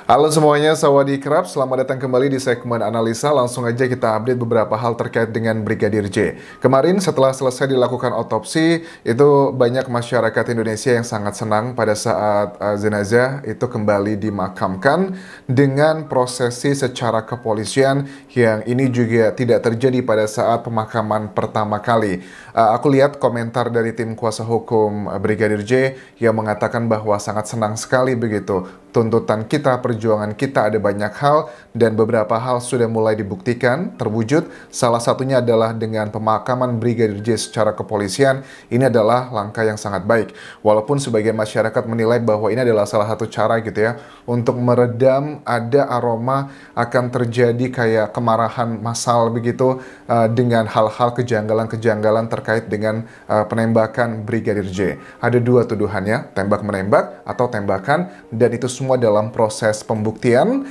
Halo semuanya, Sawadee Krab. Selamat datang kembali di segmen analisa. Langsung aja kita update beberapa hal terkait dengan Brigadir J. Kemarin setelah selesai dilakukan otopsi, itu banyak masyarakat Indonesia yang sangat senang pada saat jenazah itu kembali dimakamkan dengan prosesi secara kepolisian yang ini juga tidak terjadi pada saat pemakaman pertama kali. Aku lihat komentar dari tim kuasa hukum Brigadir J yang mengatakan bahwa sangat senang sekali begitu. Tuntutan kita, perjuangan kita ada banyak hal dan beberapa hal sudah mulai dibuktikan, terwujud. Salah satunya adalah dengan pemakaman Brigadir J secara kepolisian. Ini adalah langkah yang sangat baik. Walaupun sebagian masyarakat menilai bahwa ini adalah salah satu cara gitu ya untuk meredam ada aroma akan terjadi kayak kemarahan massal begitu dengan hal-hal kejanggalan-kejanggalan terkait dengan penembakan Brigadir J. Ada dua tuduhannya, tembak menembak atau tembakan, dan itu semua dalam proses pembuktian.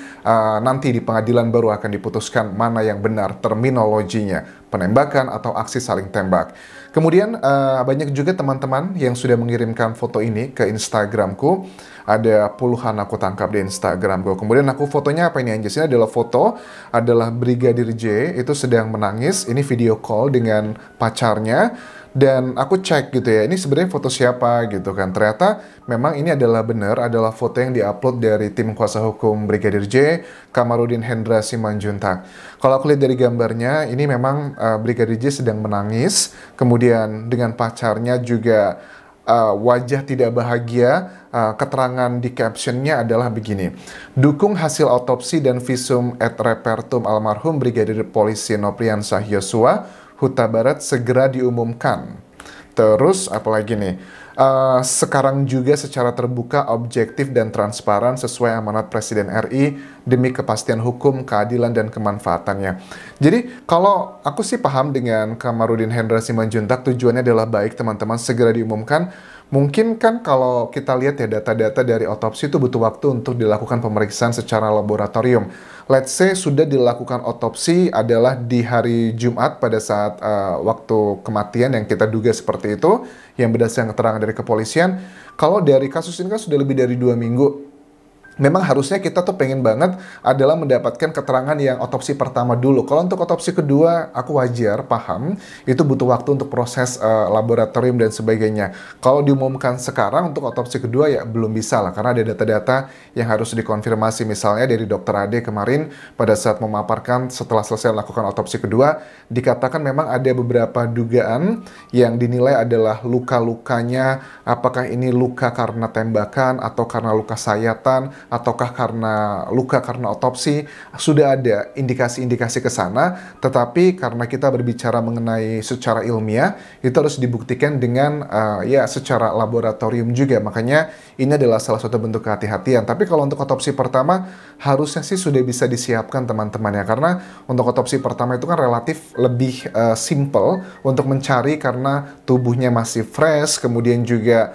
Nanti di pengadilan baru akan diputuskan mana yang benar terminologinya, penembakan atau aksi saling tembak. Kemudian banyak juga teman-teman yang sudah mengirimkan foto ini ke Instagramku. Ada puluhan aku tangkap di Instagramku. Kemudian aku fotonya apa ini Anjas? Ini adalah foto, adalah Brigadir J itu sedang menangis. Ini video call dengan pacarnya. Dan aku cek gitu ya, ini sebenarnya foto siapa gitu kan. Ternyata memang ini adalah benar, adalah foto yang diupload dari tim kuasa hukum Brigadir J, Kamarudin Hendra Simanjuntak. Kalau aku lihat dari gambarnya, ini memang Brigadir J sedang menangis. Kemudian dengan pacarnya juga wajah tidak bahagia. Keterangan di captionnya adalah begini: dukung hasil otopsi dan visum et repertum almarhum Brigadir Polisi Nopriansah Yosua Huta Barat segera diumumkan. Terus apalagi nih? Sekarang juga secara terbuka, objektif dan transparan sesuai amanat Presiden RI demi kepastian hukum, keadilan dan kemanfaatannya. Jadi kalau aku sih paham dengan Kamarudin Hendra Simanjuntak, tujuannya adalah baik teman-teman, segera diumumkan. Mungkin kan kalau kita lihat ya data-data dari otopsi itu butuh waktu untuk dilakukan pemeriksaan secara laboratorium. Let's say sudah dilakukan otopsi adalah di hari Jumat pada saat waktu kematian yang kita duga seperti itu, yang berdasarkan keterangan dari kepolisian. Kalau dari kasus ini kan sudah lebih dari 2 minggu. Memang harusnya kita tuh pengen banget adalah mendapatkan keterangan yang otopsi pertama dulu. Kalau untuk otopsi kedua, aku wajar, paham, itu butuh waktu untuk proses laboratorium dan sebagainya. Kalau diumumkan sekarang untuk otopsi kedua ya belum bisa lah, karena ada data-data yang harus dikonfirmasi. Misalnya dari Dokter Ade kemarin pada saat memaparkan setelah selesai melakukan otopsi kedua, dikatakan memang ada beberapa dugaan yang dinilai adalah luka-lukanya, apakah ini luka karena tembakan atau karena luka sayatan, ataukah karena luka karena otopsi. Sudah ada indikasi-indikasi ke sana, tetapi karena kita berbicara mengenai secara ilmiah, itu harus dibuktikan dengan ya secara laboratorium juga. Makanya ini adalah salah satu bentuk kehati-hatian. Tapi kalau untuk otopsi pertama, harusnya sih sudah bisa disiapkan teman-teman ya, karena untuk otopsi pertama itu kan relatif lebih simple untuk mencari karena tubuhnya masih fresh, kemudian juga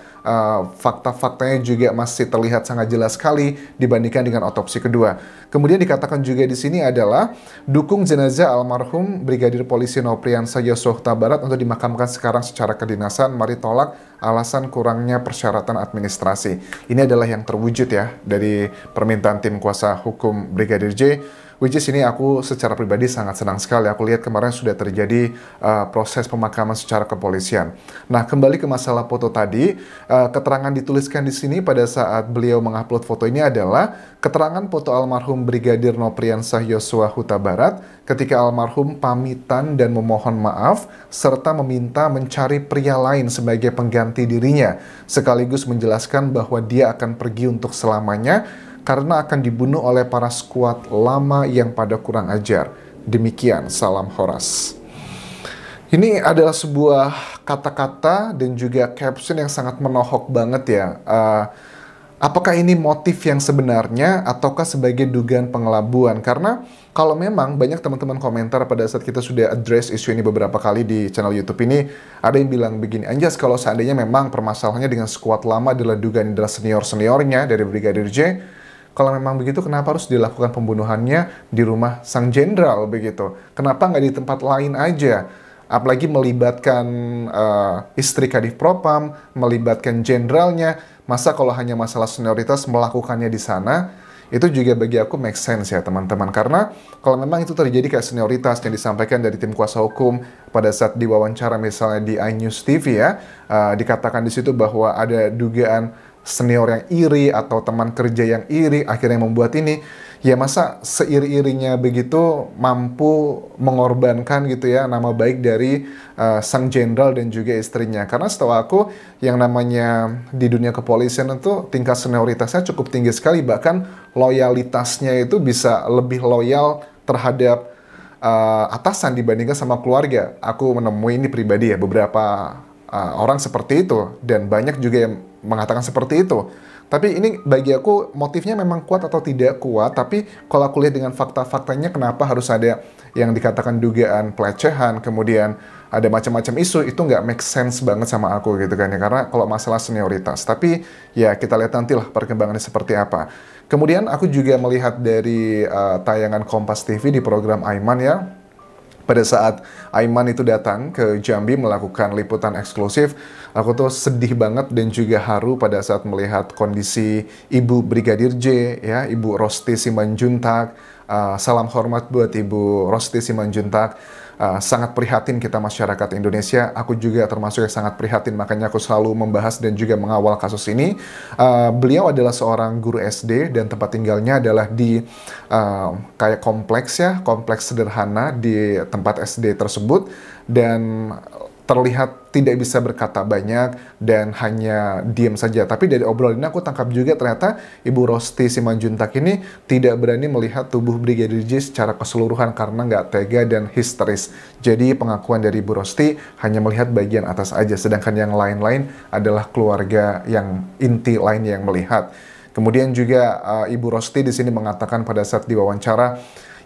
fakta-faktanya juga masih terlihat sangat jelas sekali dibandingkan dengan otopsi kedua. Kemudian dikatakan juga di sini adalah dukung jenazah almarhum Brigadir Polisi Nopriansah Yosua Huta Barat untuk dimakamkan sekarang secara kedinasan. Mari tolak alasan kurangnya persyaratan administrasi. Ini adalah yang terwujud ya dari permintaan tim kuasa hukum Brigadir J. Which is ini aku secara pribadi sangat senang sekali. Aku lihat kemarin sudah terjadi proses pemakaman secara kepolisian. Nah, kembali ke masalah foto tadi, keterangan dituliskan di sini pada saat beliau mengupload foto ini adalah keterangan foto almarhum Brigadir Nopriansah Yosua Huta Barat ketika almarhum pamitan dan memohon maaf serta meminta mencari pria lain sebagai pengganti dirinya, sekaligus menjelaskan bahwa dia akan pergi untuk selamanya karena akan dibunuh oleh para skuad lama yang pada kurang ajar. Demikian, salam Horas. Ini adalah sebuah kata-kata dan juga caption yang sangat menohok banget ya. Apakah ini motif yang sebenarnya ataukah sebagai dugaan pengelabuan? Karena kalau memang banyak teman-teman komentar pada saat kita sudah address isu ini beberapa kali di channel YouTube ini, ada yang bilang begini, Anjas, kalau seandainya memang permasalahannya dengan skuad lama adalah dugaan adalah senior-seniornya dari Brigadir J, kalau memang begitu, kenapa harus dilakukan pembunuhannya di rumah sang jenderal begitu? Kenapa nggak di tempat lain aja? Apalagi melibatkan istri Kadif Propam, melibatkan jenderalnya. Masa kalau hanya masalah senioritas melakukannya di sana? itu juga bagi aku make sense ya teman-teman. Karena kalau memang itu terjadi kayak senioritas yang disampaikan dari tim kuasa hukum pada saat diwawancara misalnya di iNews TV ya, dikatakan di situ bahwa ada dugaan senior yang iri atau teman kerja yang iri akhirnya membuat ini. Ya masa seiri-irinya begitu mampu mengorbankan gitu ya nama baik dari sang jenderal dan juga istrinya. Karena setahu aku yang namanya di dunia kepolisian itu tingkat senioritasnya cukup tinggi sekali. Bahkan loyalitasnya itu bisa lebih loyal terhadap atasan dibandingkan sama keluarga. Aku menemui ini pribadi ya, beberapa orang seperti itu. Dan banyak juga yang mengatakan seperti itu. Tapi ini bagi aku motifnya memang kuat atau tidak kuat, tapi kalau aku lihat dengan fakta-faktanya kenapa harus ada yang dikatakan dugaan pelecehan, kemudian ada macam-macam isu, itu nggak make sense banget sama aku gitu kan ya, karena kalau masalah senioritas. Tapi ya kita lihat nantilah perkembangannya seperti apa. Kemudian aku juga melihat dari tayangan Kompas TV di program Aiman ya, pada saat Aiman itu datang ke Jambi melakukan liputan eksklusif, aku tuh sedih banget dan juga haru pada saat melihat kondisi Ibu Brigadir J, ya, Ibu Rosti Simanjuntak. Salam hormat buat Ibu Rosti Simanjuntak. Sangat prihatin kita masyarakat Indonesia. Aku juga termasuk yang sangat prihatin, makanya aku selalu membahas dan juga mengawal kasus ini. Beliau adalah seorang guru SD dan tempat tinggalnya adalah di kayak kompleks ya, kompleks sederhana di tempat SD tersebut, dan terlihat tidak bisa berkata banyak dan hanya diam saja. Tapi dari obrolan ini aku tangkap juga ternyata Ibu Rosti Simanjuntak ini tidak berani melihat tubuh Brigadir J secara keseluruhan karena nggak tega dan histeris. Jadi pengakuan dari Ibu Rosti hanya melihat bagian atas aja, sedangkan yang lain-lain adalah keluarga yang inti lain yang melihat. Kemudian juga Ibu Rosti di sini mengatakan pada saat diwawancara,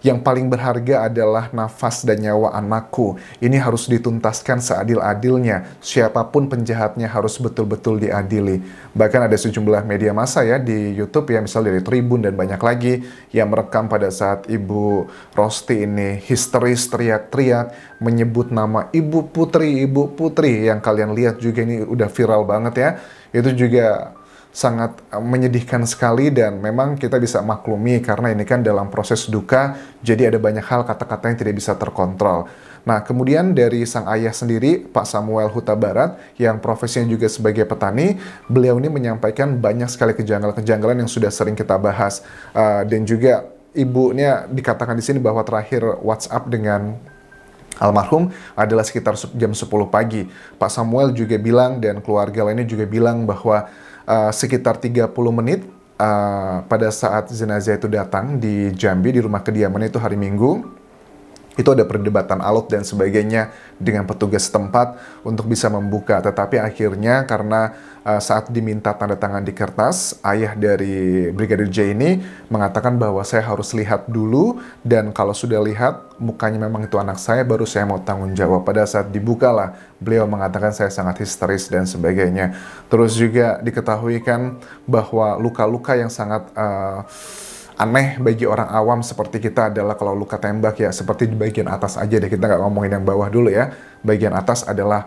yang paling berharga adalah nafas dan nyawa anakku. Ini harus dituntaskan seadil-adilnya. Siapapun penjahatnya harus betul-betul diadili. Bahkan ada sejumlah media massa ya di YouTube ya, misalnya dari Tribun dan banyak lagi yang merekam pada saat Ibu Rosti ini histeris teriak-teriak menyebut nama Ibu Putri yang kalian lihat juga ini udah viral banget ya. Itu juga sangat menyedihkan sekali dan memang kita bisa maklumi karena ini kan dalam proses duka, jadi ada banyak hal kata-kata yang tidak bisa terkontrol. Nah, kemudian dari sang ayah sendiri, Pak Samuel Huta Barat, yang profesinya juga sebagai petani, beliau ini menyampaikan banyak sekali kejanggalan-kejanggalan yang sudah sering kita bahas. Dan juga ibunya dikatakan di sini bahwa terakhir WhatsApp dengan almarhum adalah sekitar jam 10 pagi. Pak Samuel juga bilang dan keluarga lainnya juga bilang bahwa sekitar 30 menit pada saat jenazah itu datang di Jambi, di rumah kediamannya itu hari Minggu, itu ada perdebatan alot dan sebagainya dengan petugas setempat untuk bisa membuka. Tetapi akhirnya karena saat diminta tanda tangan di kertas, ayah dari Brigadir J ini mengatakan bahwa saya harus lihat dulu, dan kalau sudah lihat mukanya memang itu anak saya, baru saya mau tanggung jawab. Pada saat dibukalah, beliau mengatakan saya sangat histeris dan sebagainya. Terus juga diketahui kan bahwa luka-luka yang sangat aneh bagi orang awam seperti kita adalah kalau luka tembak ya, seperti di bagian atas aja deh, kita nggak ngomongin yang bawah dulu ya. Bagian atas adalah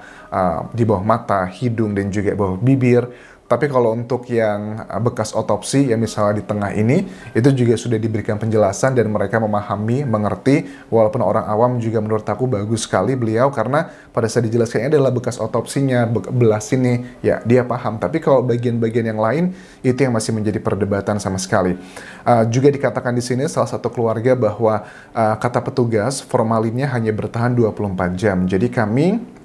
di bawah mata, hidung, dan juga bawah bibir. Tapi kalau untuk yang bekas otopsi, yang misalnya di tengah ini, itu juga sudah diberikan penjelasan dan mereka memahami, mengerti, walaupun orang awam juga menurut aku bagus sekali beliau, karena pada saat dijelaskannya adalah bekas otopsinya, belah sini, ya dia paham. Tapi kalau bagian-bagian yang lain, itu yang masih menjadi perdebatan sama sekali. Juga dikatakan di sini salah satu keluarga bahwa kata petugas, formalinnya hanya bertahan 24 jam. Jadi kami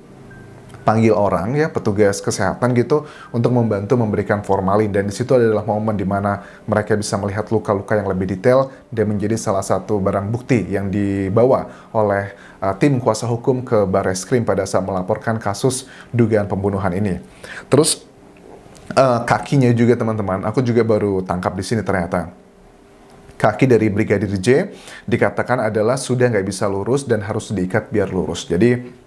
panggil orang ya, petugas kesehatan gitu, untuk membantu memberikan formalin, dan di situ adalah momen di mana mereka bisa melihat luka-luka yang lebih detail dan menjadi salah satu barang bukti yang dibawa oleh tim kuasa hukum ke Barreskrim pada saat melaporkan kasus dugaan pembunuhan ini. Terus kakinya juga teman-teman, aku juga baru tangkap di sini ternyata. Kaki dari Brigadir J dikatakan adalah sudah nggak bisa lurus dan harus diikat biar lurus. Jadi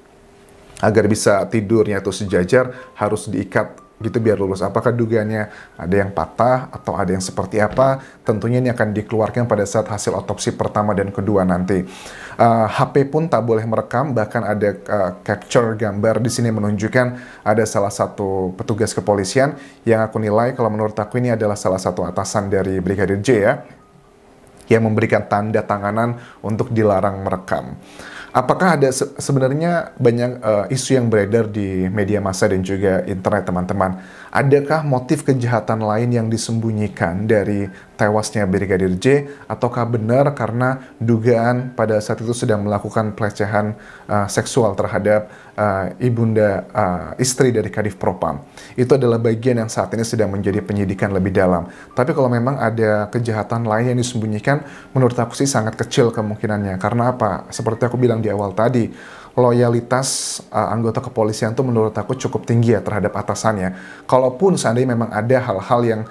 agar bisa tidurnya itu sejajar, harus diikat gitu biar lurus. Apakah dugaannya ada yang patah atau ada yang seperti apa? Tentunya ini akan dikeluarkan pada saat hasil otopsi pertama dan kedua nanti. HP pun tak boleh merekam, bahkan ada capture gambar di sini menunjukkan ada salah satu petugas kepolisian yang aku nilai kalau menurut aku ini adalah salah satu atasan dari Brigadir J ya. yang memberikan tanda tanganan untuk dilarang merekam. Apakah ada sebenarnya banyak isu yang beredar di media massa dan juga internet, teman-teman? Adakah motif kejahatan lain yang disembunyikan dari tewasnya Brigadir J? Ataukah benar karena dugaan pada saat itu sedang melakukan pelecehan seksual terhadap ibunda istri dari Kadif Propam? Itu adalah bagian yang saat ini sedang menjadi penyidikan lebih dalam. Tapi kalau memang ada kejahatan lain yang disembunyikan, menurut aku sih sangat kecil kemungkinannya. Karena apa? Seperti aku bilang di awal tadi, loyalitas anggota kepolisian itu menurut aku cukup tinggi ya terhadap atasannya. Kalaupun seandainya memang ada hal-hal yang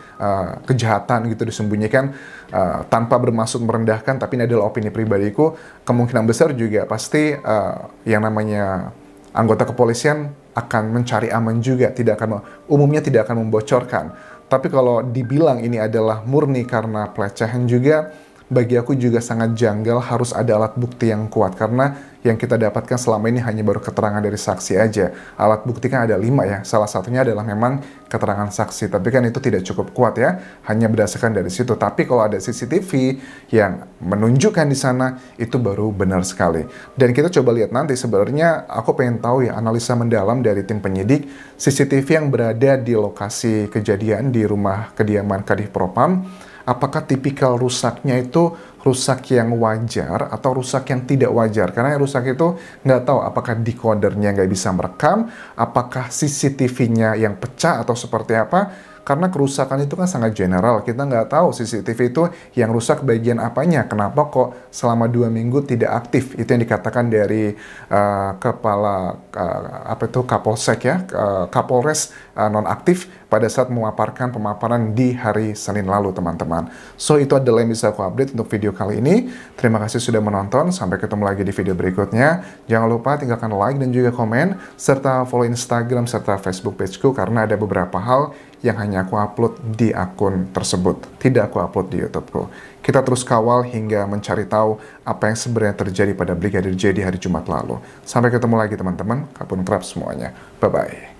kejahatan gitu disembunyikan tanpa bermaksud merendahkan, tapi ini adalah opini pribadiku, kemungkinan besar juga pasti yang namanya anggota kepolisian akan mencari aman juga, umumnya tidak akan membocorkan. Tapi kalau dibilang ini adalah murni karena pelecehan juga, bagi aku juga sangat janggal, harus ada alat bukti yang kuat. Karena yang kita dapatkan selama ini hanya baru keterangan dari saksi aja. Alat bukti kan ada 5 ya, salah satunya adalah memang keterangan saksi. Tapi kan itu tidak cukup kuat ya, hanya berdasarkan dari situ. Tapi kalau ada CCTV yang menunjukkan di sana, itu baru benar sekali. Dan kita coba lihat nanti, sebenarnya aku pengen tahu ya, analisa mendalam dari tim penyidik, CCTV yang berada di lokasi kejadian di rumah kediaman Kadif Propam, apakah tipikal rusaknya itu rusak yang wajar atau rusak yang tidak wajar? Karena yang rusak itu nggak tahu apakah decodernya nggak bisa merekam, apakah CCTV-nya yang pecah atau seperti apa. Karena kerusakan itu kan sangat general, kita nggak tahu CCTV itu yang rusak bagian apanya, kenapa kok selama 2 minggu tidak aktif. Itu yang dikatakan dari kepala Kapolsek ya, Kapolres nonaktif pada saat memaparkan pemaparan di hari Senin lalu, teman-teman. So itu adalah yang bisa aku update untuk video kali ini. Terima kasih sudah menonton, sampai ketemu lagi di video berikutnya. Jangan lupa tinggalkan like dan juga komen, serta follow Instagram serta Facebook pageku, karena ada beberapa hal yang hanya aku upload di akun tersebut, tidak aku upload di YouTubeku. Kita terus kawal hingga mencari tahu apa yang sebenarnya terjadi pada Brigadir J di hari Jumat lalu. Sampai ketemu lagi teman-teman, kapun kerap semuanya. Bye-bye.